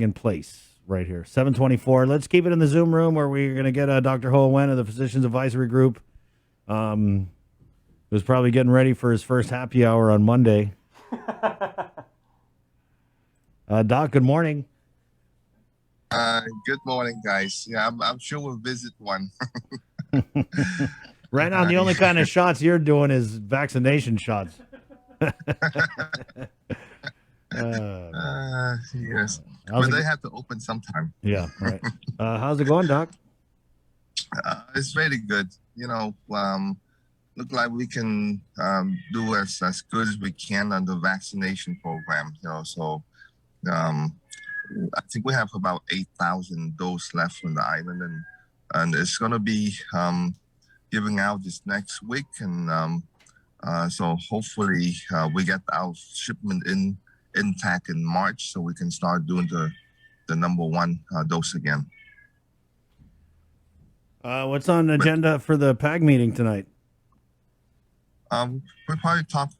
in place right here. 724. Let's keep it in the Zoom room where we're going to get Dr. Hoa Nguyen of the Physicians Advisory Group. Who's probably getting ready for his first happy hour on Monday. Doc, good morning. Good morning, guys. Yeah, I'm sure we'll visit one. Right now, the only kind of shots you're doing is vaccination shots. Yes, How's but it they go- have to open sometime. Yeah, right. How's it going, Doc? It's very good. Look like we can do as good as we can on the vaccination program. Um, I think we have about 8,000 doses left on the island, and it's going to be giving out this next week, and so hopefully we get our shipment intact in March, so we can start doing the number one dose again. What's on the agenda for the PAG meeting tonight? We'll probably talk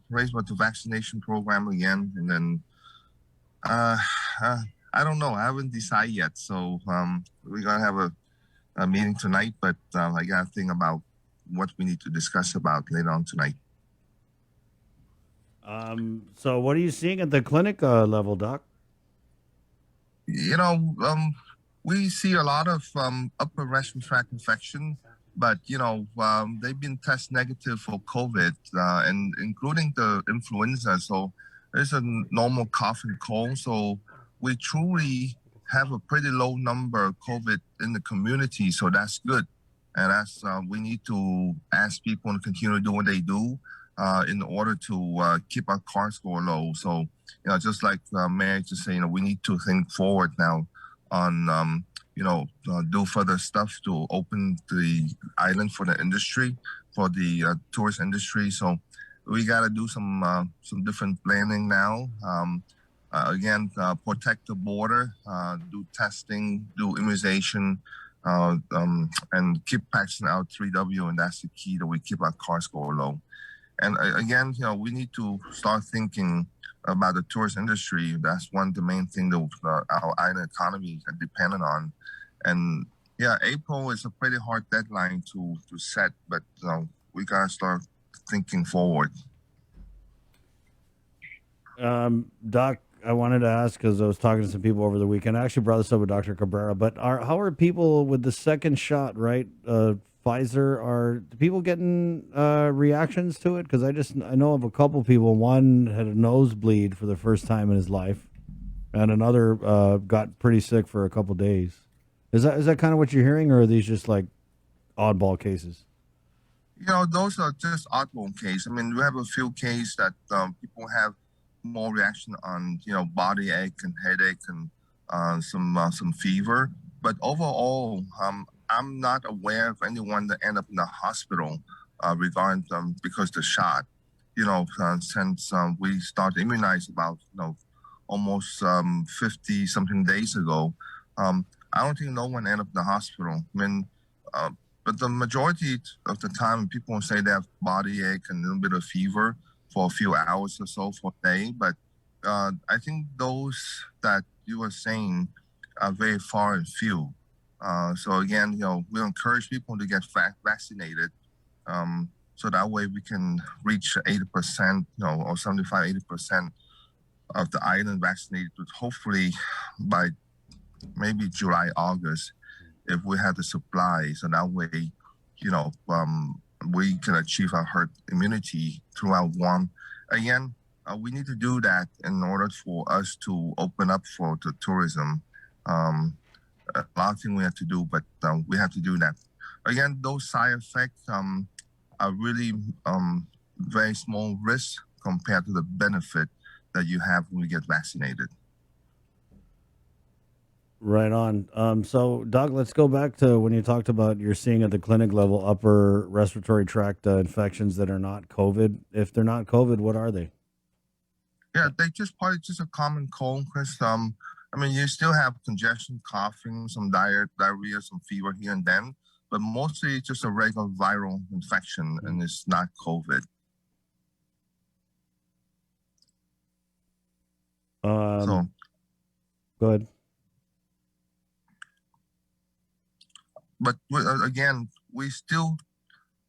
raise about the vaccination program again, and then I don't know. I haven't decided yet, so we're gonna have a meeting tonight, but I got to think about what we need to discuss about later on tonight. So what are you seeing at the clinic level, Doc? We see a lot of upper respiratory tract infection, but they've been test negative for COVID, and including the influenza. So there's a normal cough and cold. So we truly have a pretty low number of COVID in the community. So that's good, and that's we need to ask people to continue to do what they do in order to keep our CAR score low. So just like Mary just saying, we need to think forward now on do further stuff to open the island for the industry, for the tourist industry. So we got to do some different planning now. Again, protect the border, do testing, do immunization, and keep patching out 3W, and that's the key that we keep our CAR score low. And again, we need to start thinking about the tourist industry. That's one of the main things that our island economy is dependent on. And yeah, April is a pretty hard deadline to set, but we gotta start thinking forward. Doc, I wanted to ask because I was talking to some people over the weekend. I actually brought this up with Dr. Cabrera, but how are people with the second shot, right? Pfizer, are people getting reactions to it? Because I know of a couple people. One had a nosebleed for the first time in his life, and another got pretty sick for a couple days. Is that kind of what you're hearing, or are these just like oddball cases? Those are just oddball cases. I mean, we have a few cases that people have more reaction on, body ache and headache and some fever. But overall, I'm not aware of anyone that end up in the hospital regarding because the shot. Since we started immunize about almost 50 something days ago, I don't think no one ended up in the hospital. I mean, but the majority of the time, people say they have body ache and a little bit of fever for a few hours or so for a day. But I think those that you were saying are very far and few. So again, we encourage people to get vaccinated, so that way we can reach 80%, or 75, 80% of the island vaccinated, hopefully by maybe July, August, if we have the supply. So that way, we can achieve our herd immunity throughout one. Again, we need to do that in order for us to open up for the tourism. A lot of things we have to do, but we have to do that. Again, those side effects are really very small risk compared to the benefit that you have when you get vaccinated. Right on. So, Doc, let's go back to when you talked about you're seeing at the clinic level upper respiratory tract infections that are not COVID. If they're not COVID, what are they? Yeah, they just probably just a common cold, Chris. I mean, you still have congestion, coughing, some diarrhea, some fever here and then, but mostly it's just a regular viral infection, and it's not COVID. Um, So Go ahead. But again, we still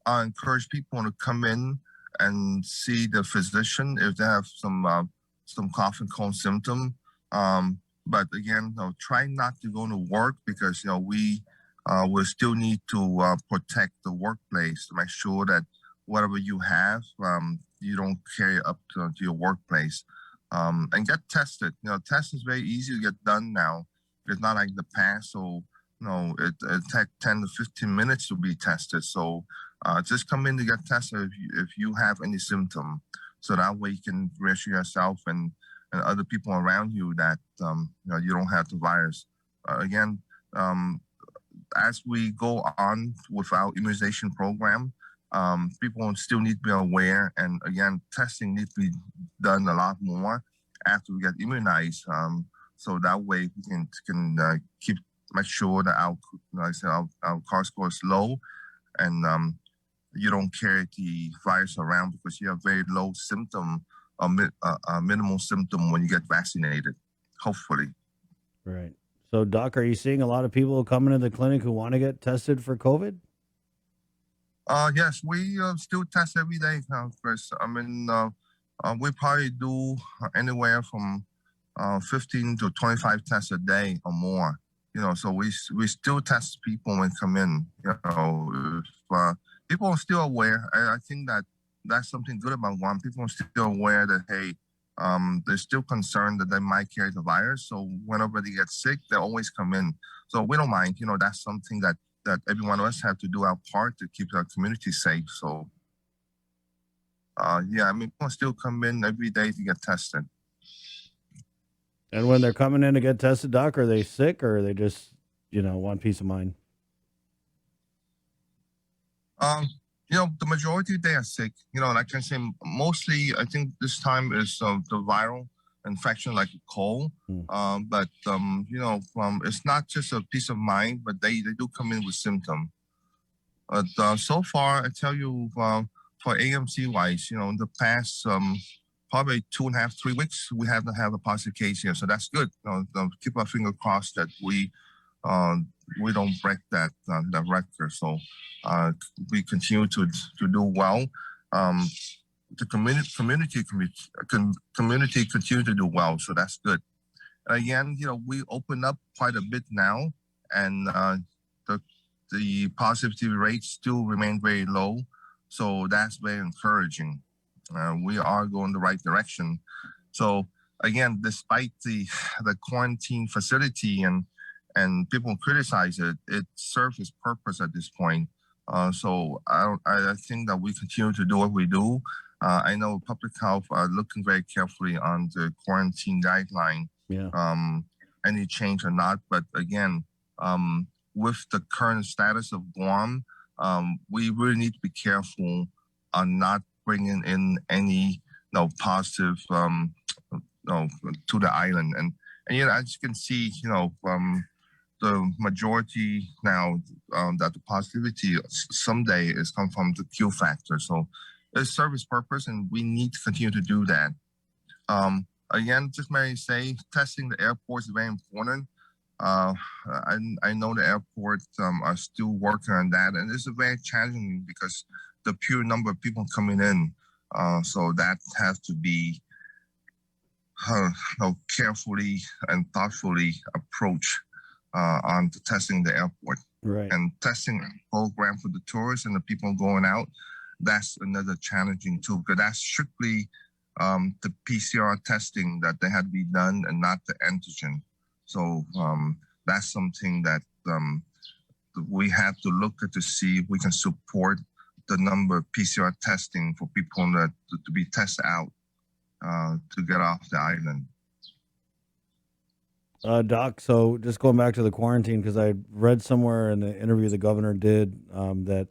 encourage people to come in and see the physician if they have some cough and cold symptom. But again, try not to go to work because we will still need to protect the workplace to make sure that whatever you have, you don't carry up to your workplace. And get tested. Test is very easy to get done now. It's not like the past. So it takes 10 to 15 minutes to be tested. So just come in to get tested if you have any symptom. So that way you can reassure yourself and other people around you that you don't have the virus. Again, as we go on with our immunization program, people still need to be aware. And again, testing needs to be done a lot more after we get immunized. So that way we can make sure that our CAR score is low, and you don't carry the virus around because you have very low symptom, minimal symptom when you get vaccinated. Hopefully. Right. So, Doc, are you seeing a lot of people coming to the clinic who want to get tested for COVID? Yes, we still test every day, Chris. I mean, we probably do anywhere from 15 to 25 tests a day or more. So we still test people when they come in. If people are still aware, I think that's something good about Guam. People are still aware that hey, they're still concerned that they might carry the virus. So whenever they get sick, they always come in. So we don't mind. That's something that every one of us have to do our part to keep our community safe. So yeah, I mean, people still come in every day to get tested. And when they're coming in to get tested, Doc, are they sick or are they just, want peace of mind? The majority they are sick. Like I say, mostly I think this time is the viral infection like a cold. But it's not just a peace of mind, but they do come in with symptom. But so far, I tell you, for AMC wise, in the past probably 2.5, 3 weeks, we haven't had a positive case here, so that's good. Keep our finger crossed that we don't break that record. So we continue to do well. The community continue to do well, so that's good. Again, we open up quite a bit now, and the positivity rates still remain very low, so that's very encouraging. We are going the right direction. So again, despite the quarantine facility and people criticize it, it serves its purpose at this point. So I think that we continue to do what we do. I know public health are looking very carefully on the quarantine guideline, any change or not. But again, with the current status of Guam, we really need to be careful on not bringing in any positive to the island. And as you can see, the majority now that the positivity someday is come from the Q factor. So it's service purpose, and we need to continue to do that. Again, just may say testing the airports is very important. I know the airports are still working on that, and it's very challenging because the pure number of people coming in. So that has to be carefully and thoughtfully approached on the testing the airport. Right. And testing program for the tourists and the people going out, that's another challenging too, because that's strictly the PCR testing that they had to be done and not the antigen. So that's something that we have to look at to see if we can support the number of PCR testing for people that to be tested out to get off the island. Doc, so just going back to the quarantine, because I read somewhere in the interview the governor did that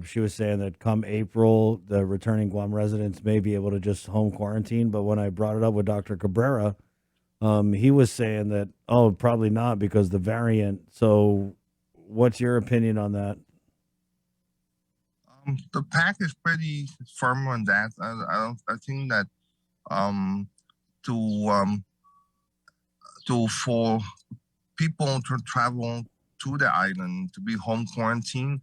she was saying that come April, the returning Guam residents may be able to just home quarantine. But when I brought it up with Dr. Cabrera, he was saying that, probably not because the variant. So what's your opinion on that? The PAC is pretty firm on that. I think that for people to travel to the island to be home quarantined.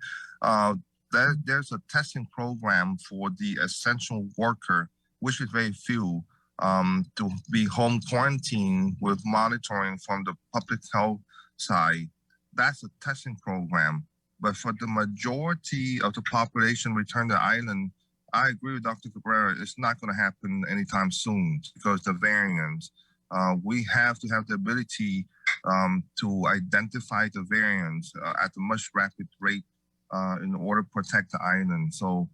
There's a testing program for the essential worker, which is very few, to be home quarantined with monitoring from the public health side. That's a testing program. But for the majority of the population return to the island, I agree with Dr. Cabrera. It's not going to happen anytime soon because the variants. We have to have the ability to identify the variants at a much rapid rate in order to protect the island. So,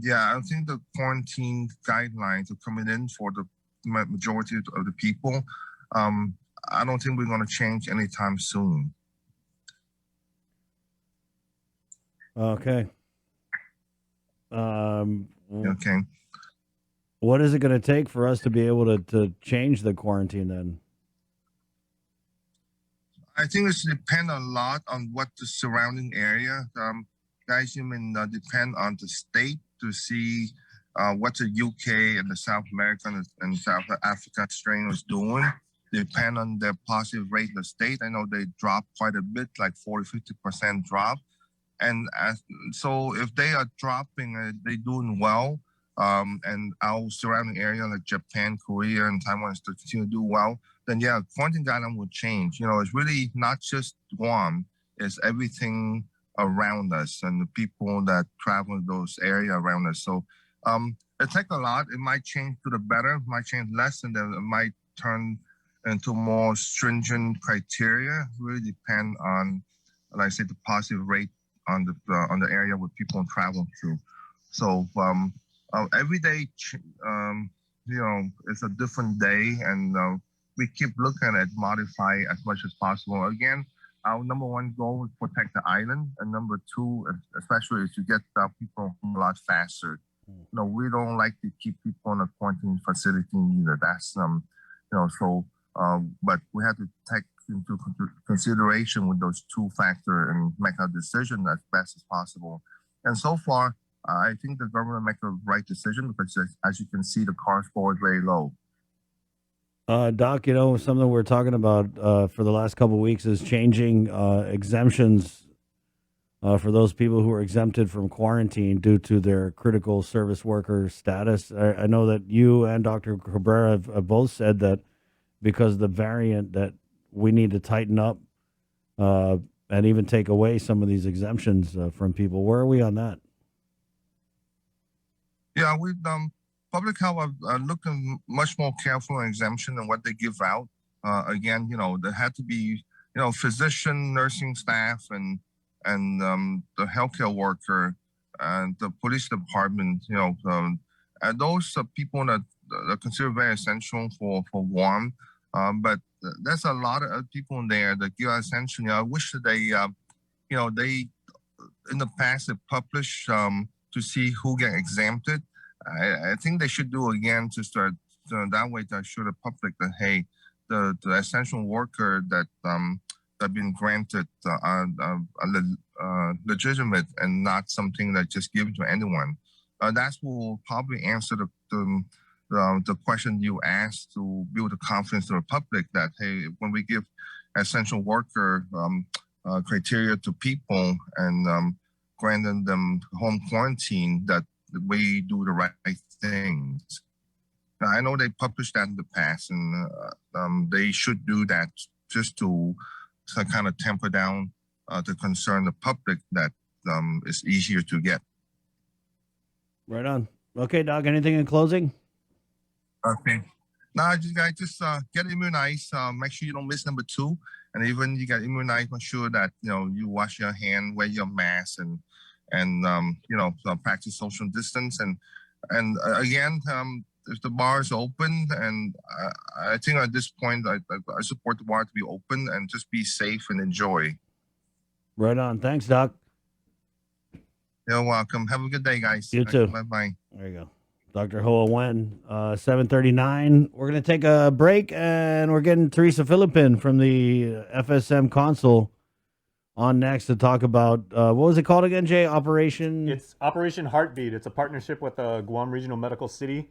yeah, I think the quarantine guidelines are coming in for the majority of the people. I don't think we're going to change anytime soon. Okay. Okay. What is it going to take for us to be able to change the quarantine then? I think it's depend a lot on what the surrounding area. Guys, you may depend on the state to see what the UK and the South American and South African strain was doing. Depend on their positive rate in the state. I know they dropped quite a bit, like 40-50% drop. And so if they are dropping, they're doing well. And our surrounding area like Japan, Korea, and Taiwan is to continue to do well, then yeah, quarantine guideline will change. You know, it's really not just Guam, it's everything around us and the people that travel those areas around us. So it takes a lot. It might change to the better, it might change less, and then it might turn into more stringent criteria. It really depend on, like I said, the positive rate on the area where people travel to. So every day, you know, it's a different day, and we keep looking at modify as much as possible. Again, our number one goal is protect the island, and number two, especially, is to get people home a lot faster. You know, we don't like to keep people in a quarantine facility either. That's you know, so but we have to take into consideration with those two factors and make a decision as best as possible. And so far, I think the government make the right decision because, as you can see, the CAR score is very low. Doc, you know, something we're talking about for the last couple of weeks is changing exemptions for those people who are exempted from quarantine due to their critical service worker status. I know that you and Dr. Cabrera have both said that because of the variant that we need to tighten up and even take away some of these exemptions from people. Where are we on that? Yeah, we public health are looking much more careful on exemption and what they give out. Again, you know, there had to be, you know, physician, nursing staff, and the healthcare worker and the police department. You know, and those are people that are considered very essential for Guam. But there's a lot of other people in there that give attention. You know, I wish that they, you know, they in the past have published to see who get exempted. I think they should do again to start that way to assure the public that hey, the essential worker that that been granted are legitimate and not something that just given to anyone. That will probably answer the question you asked to build the confidence to the public that hey, when we give essential worker criteria to people and granting them home quarantine, that we do the right things. Now, I know they published that in the past, and they should do that just to kind of temper down the concern of the public that it's easier to get. Right on. Okay, Doc, anything in closing? Okay. Now, you guys just get immunized. Make sure you don't miss number 2. And even you get immunized, make sure that you know you wash your hand, wear your mask, and you know practice social distance. And again, if the bar is open, and I think at this point I support the bar to be open and just be safe and enjoy. Right on. Thanks, Doc. You're welcome. Have a good day, guys. You too. Bye-bye. There you go. Dr. Hoa Nguyen, 7:39. We're going to take a break, and we're getting Teresa Philippin from the FSM Consul on next to talk about, what was it called again, Jay? It's Operation Heartbeat. It's a partnership with Guam Regional Medical City